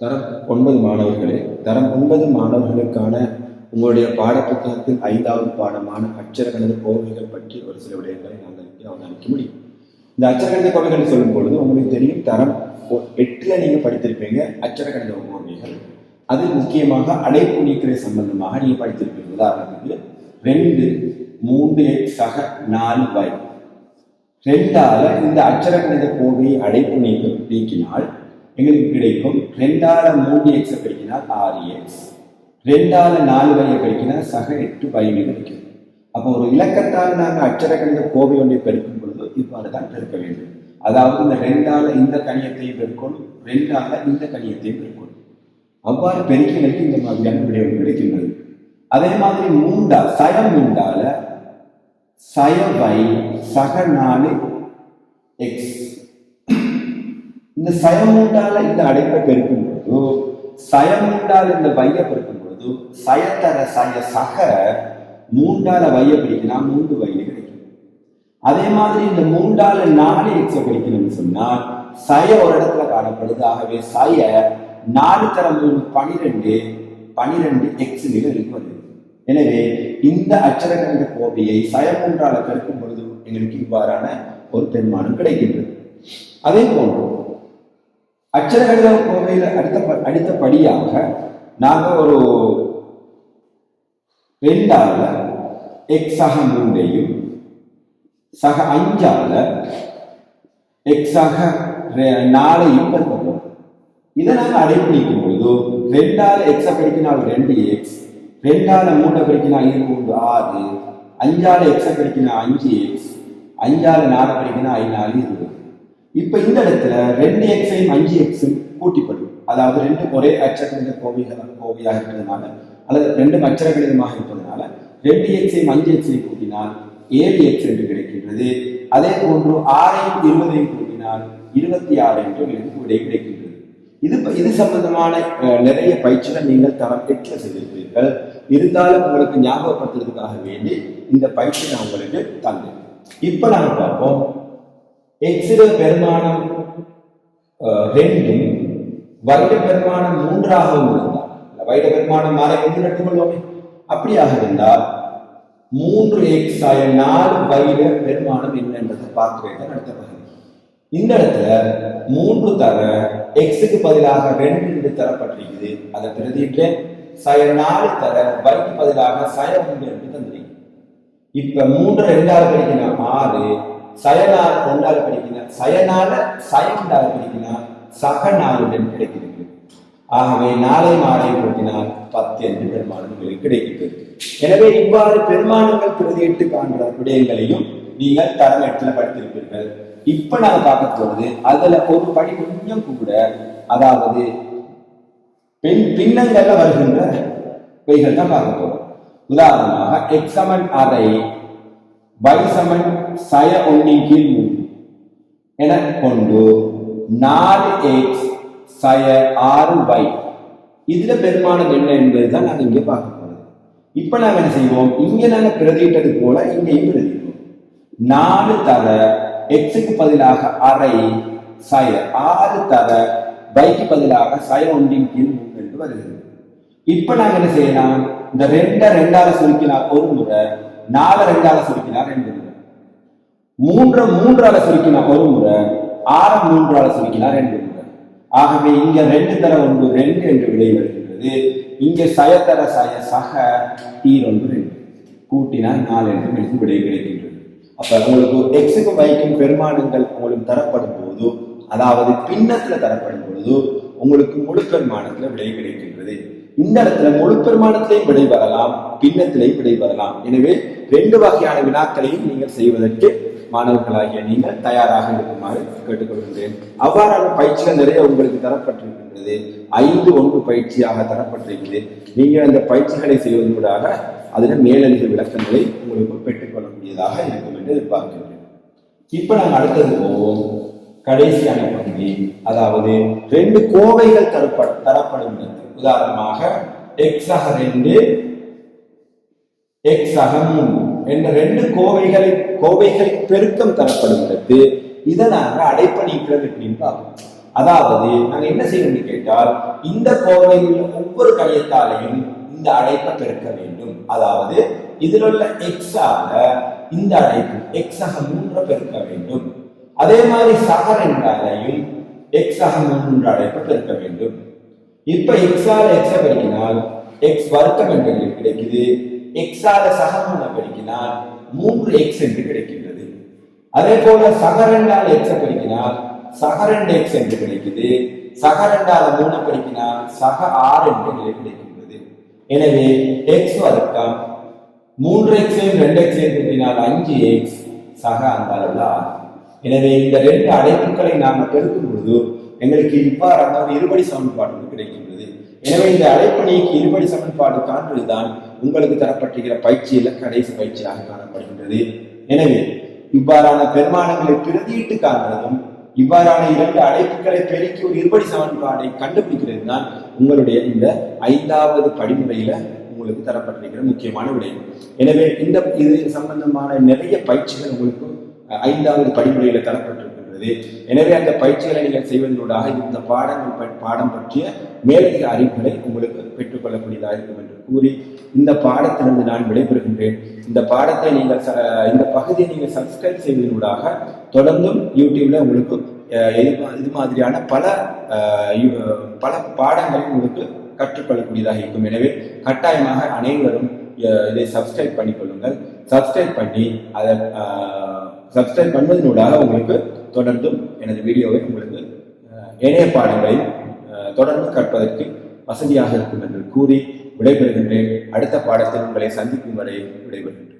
தரம் 9 மாணவர்களே, தரம் 9 மாணவர்களுக்கான உங்களுடைய பாடப்புத்தகத்தில் 5வது பாடமான அச்சரகணித கோவைகள் பற்றி ஒரு சில விடயங்களை நாங்கள் அவதானிக்க முடியும். இந்த அச்சரகணித கோவைகள் சொல்லும் பொழுது உங்களுக்கு தெரியும், தரம் 8ல் நீங்கள் படித்திருப்பீங்க அச்சரகணித கோவைகள். அதில் முக்கியமாக அடைப்பு நீக்கலை சம்பந்தமாக நீங்கள் படித்திருப்பீங்க. உதாரணத்துக்கு 2 3x சக 4y 2ஆல இந்த அச்சரகணித கோவையை அடைப்பு நீக்கினால் எங்களுக்கு கிடைக்கும் 2ஆல 3x பெருக்கினால் 6x, 2ஆல 4y பெருக்கினால் சக 8y கிடைக்கும். அப்போ ஒரு இலக்கத்தால் நாங்கள் அச்சரகணித கோவை ஒன்றை பெருக்கும் பொழுது இவ்வாறு தான் பெருக்க வேண்டும். அதாவது இந்த 2ஆல இந்த கணியத்தையும் பெருக்கணும், 2ஆல இந்த கணியத்தையும் பெருக்கணும். அவ்வாறு பெருக்கிகளுக்கு இந்த மாதிரியான விடயம் கிடைக்கின்றது. அதே மாதிரி 3ஆல சய y சக 4x, இந்த சயமூண்டால இந்த அடைப்பை பெருக்கும் பொழுது, சயமூண்டால இந்த வைய பெருக்கும் பொழுது சயத்தர சய சக 3ஆல வைய பிடிக்கினா 3y கிடைக்கும். அதே மாதிரி இந்த 3ஆல 4x பிடிக்கணும்னு சொன்னால் சய ஒரு இடத்துல காணப்படுது. ஆகவே சய 4 தர 3 12x இருக்கிறது. எனவே இந்த அச்சரகணித கோவையை சயமூன்றால பெருக்கும் பொழுது எங்களுக்கு இவ்வாறான ஒரு பெருமானம் கிடைக்கின்றது. அதே போன்று அச்சரகணித கோவையில் அடுத்தபடியாக நாங்கள் ஒரு 2ஆல x சக 3ஐயும் சக 5ஆல x சக 4ஐயும் பெருக்கிறோம். இதை நாங்கள் அடைப்பு நீக்கும் பொழுது 2ஆல x பெருக்கினால் 2x, 2ஆல 3 பெருக்கினால் 2 6, 5ஆல x பெருக்கினால் 5x, 5ஆல 4 பெருக்கினால் 4 20. இப்ப இந்த இடத்துல 2xஐயும் 5xம் கூட்டிப்படும். அதாவது 2 ஒரே அச்சரகணித கோவையாக இருப்பதனால அல்லது 2 அச்சரகணிதமாக இருப்பதனால 2xஐயும் 5xஐயும் கூட்டினால் 7x என்று கிடைக்கின்றது. அதே போன்று 6ஐயும் 20ஐயும் கூட்டினால் 26 என்று விடை கிடைக்கின்றது. இது சம்பந்தமான நிறைய பயிற்சிகள் நீங்கள் தரம் 8ல் செய்திருப்பீர்கள். இருந்தாலும் உங்களுக்கு ஞாபகப்படுத்துறதுக்காக வேண்டி இந்த பயிற்சி நான் உங்களுக்கு தந்தேன். இப்ப நாங்கள் பார்ப்போம், எக்ஸிட பெருமானம் 2ம் வைட பெருமானம் 3ஆகவும் இருந்தால், வைட பெருமானம் 6 எடுத்துக்கொள்வோமே, அப்படியாக இருந்தால் 3x 4 வைட பெருமானம் என்ன என்றதை பார்க்கிறேன் அடுத்த பகுதி. இந்த இடத்துல 3 தர எக்ஸுக்கு பதிலாக 2 என்று தரப்பட்டிருக்குது. அதை பிரதிட்டு சய 4 தர வைக்கு பதிலாக சய 1 என்று தந்திருக்கு. இப்ப 3 2ஆல கிடைக்கினா 6, சய 4 2ஆல கிடைக்கினா சய 4 சய 2ஆல கிடைக்கினா சக 4 என்று கிடைக்கிறது. ஆகவே 4ஐயும் 6ஐயும் கூட்டினால் 10 என்று பெருமானங்கள் கிடைக்கிறது. எனவே இவ்வாறு பெருமானங்கள் பிரதியிட்டு காண்ற விடயங்களையும் நீங்கள் தரம் 8ல் படித்திருப்பீர்கள். இப்ப நாங்க பார்க்க போறது அதுல ஒரு படி கொஞ்சம் கூட, அதாவது பின்னங்கள்ல வருகின்ற வைகள் தான் பார்க்க போறோம். உதாரணமாக x சமன் அரை y சமன் சய 1 கீழ் 3 என கொண்டு 4x சய 6y இதுல பெருமானம் என்ன என்பதுதான் நாங்க இங்க பார்க்க போறோம். இப்ப நாங்க என்ன செய்வோம், இங்க நாங்க பிரதியிட்டது போல இங்கேயும் பிரதிப்போம். 4 தர எக்ஸுக்கு பதிலாக அரை சய 6 தர வைக்கு பதிலாக சய 1 கீழ் 3 என்று வருகிறது. இப்ப நாங்க என்ன செய்யலாம், இந்த 2ஆல சுருக்கினால் ஒரு முறை, 4 2ஆல சுருக்கினால் 2 முறை, 3ஆல சுருக்கினால் ஒரு முறை, 6 3ஆல சுருக்கினால் 2 முறை. ஆகவே இங்க 2 தர 1 2 என்று விடை வருகின்றது. இங்க சய தர சய சக 2 கூட்டினால் 4 என்று விடை கிடைக்கின்றது. அப்ப உங்களுக்கு எக்ஸுக்கும் வைக்கும் பெருமானங்கள் உங்களுக்கு தரப்படும் போது, அதாவது பின்னத்துல தரப்படும் பொழுது உங்களுக்கு முழு பெருமானத்துல விடை கிடைக்கின்றது. இந்த இடத்துல முழு பெருமானத்திலையும் விடை வரலாம், பின்னத்திலையும் விடை வரலாம். எனவே 2 வகையான வினாக்களையும் நீங்கள் செய்வதற்கு மாணவர்களாகிய நீங்கள் தயாராக இருக்குமாறு கேட்டுக்கொள்கின்றேன். அவ்வாறான பயிற்சிகள் நிறைய உங்களுக்கு தரப்பட்டிருக்கின்றது. 5-1 பயிற்சியாக தரப்பட்டிருக்கிறது. நீங்கள் அந்த பயிற்சிகளை செய்வதூடாக அதில் மேலதிக விளக்கங்களை உங்களுக்கு பெற்றுக்கொள்ளக்கூடியதாக இருக்கும் என்று எதிர்பார்க்கின்றேன். இப்ப நாங்கள் அடுத்தது போவோம், கடைசியான பகுதி, அதாவது 2 கோவைகள் தரப்படும். உதாரணமாக x சக 2 x சக 3 என்ற 2 கோவைகள் பெருக்கம் தரப்படும். இதை நாங்கள் அடைப்பு நீக்கிறது எப்படின்னு பார்ப்போம். அதாவது நாங்க என்ன செய்யணும்னு கேட்டால் இந்த கோவையில் உள்ள ஒவ்வொரு கணியத்தாலையும் இந்த அடைப்பை பெருக்க வேண்டும். அதாவது இதில் உள்ள எக்ஸால இந்த அடைப்பு எக்ஸாக 3 பெருக்க வேண்டும். அதே மாதிரி சக 2ஆலையும் எக்ஸாக 3 அடைப்பை பெருக்க வேண்டும். இப்ப எக்ஸால எக்ஸ பெருக்கினால் எக்ஸ் வர்க்கம் என்று கிடைக்குது. எக்ஸால சக 3 பெருக்கினால் 3x என்று கிடைக்கின்றது. அதே போல சக 2ஆல எக்ஸ பெருக்கினால் சக 2x என்று கிடைக்குது. சக 2ஆல 3 பெருக்கினால் சக 6 என்று கிடைக்கின்றது. எனவே x வர்க்கம் 3x 2x பெருக்கினால் 5x சக அந்த அளவுல 6. எனவே இந்த 2 அடைப்புகளை நாம பெருக்கும் பொழுது எங்களுக்கு இவ்வாறான ஒரு இருபடி சமன்பாடு கிடைக்கின்றது. எனவே இந்த அடைப்பு நீக்கி இருபடி சமன்பாடு காண்பதுதான் உங்களுக்கு தரப்பட்டிருக்கிற பயிற்சியில கடைசி பயிற்சியாக காணப்படுகின்றது. எனவே இவ்வாறான பெருமானங்களை பிரதியிட்டு காண்பதும் இவ்வாறான 2 அடைப்புகளை பெருக்கி ஒரு இருபடி சமன்பாடை கண்டுபிடிக்கிறது தான் உங்களுடைய இந்த 5வது படிமுறையில உங்களுக்கு தரப்பட்டிருக்கிற முக்கியமான விடயம். எனவே இது சம்பந்தமான நிறைய பயிற்சிகள் உங்களுக்கு 5வது படிமுறையில தரப்பட்டிருக்கின்றது. எனவே அந்த பயிற்சிகளை நீங்கள் செய்வதனூடாக இந்த பாடம் பற்றிய மேலதிக அறிவுகளை உங்களுக்கு பெற்றுக்கொள்ளக்கூடியதாக இருக்கும் என்று கூறி இந்த பாடத்திலிருந்து நான் விடைபெறுகின்றேன். இந்த பாடத்தை நீங்கள் இந்த பகுதியை நீங்கள் சப்ஸ்கிரைப் செய்வதனூடாக தொடர்ந்தும் யூடியூப்ல உங்களுக்கு இது மாதிரியான பல பாடங்களை உங்களுக்கு கற்றுக்கொள்ளக்கூடியதாக இருக்கும். எனவே கட்டாயமாக அனைவரும் இதை சப்ஸ்கிரைப் பண்ணிக்கொள்ளுங்கள். சப்ஸ்கிரைப் பண்ணி அதை சப்ஸ்கிரைப் பண்ணுவதனூடாக உங்களுக்கு தொடர்ந்தும் எனது வீடியோவை உங்களுக்கு இணைய பாடங்களில் தொடர்ந்து கற்பதற்கு வசதியாக இருக்கும் என்று கூறி விடைபெறுகின்றேன். அடுத்த பாடத்தில் உங்களை சந்திக்கும் வரை விடைபெறுகின்றேன்.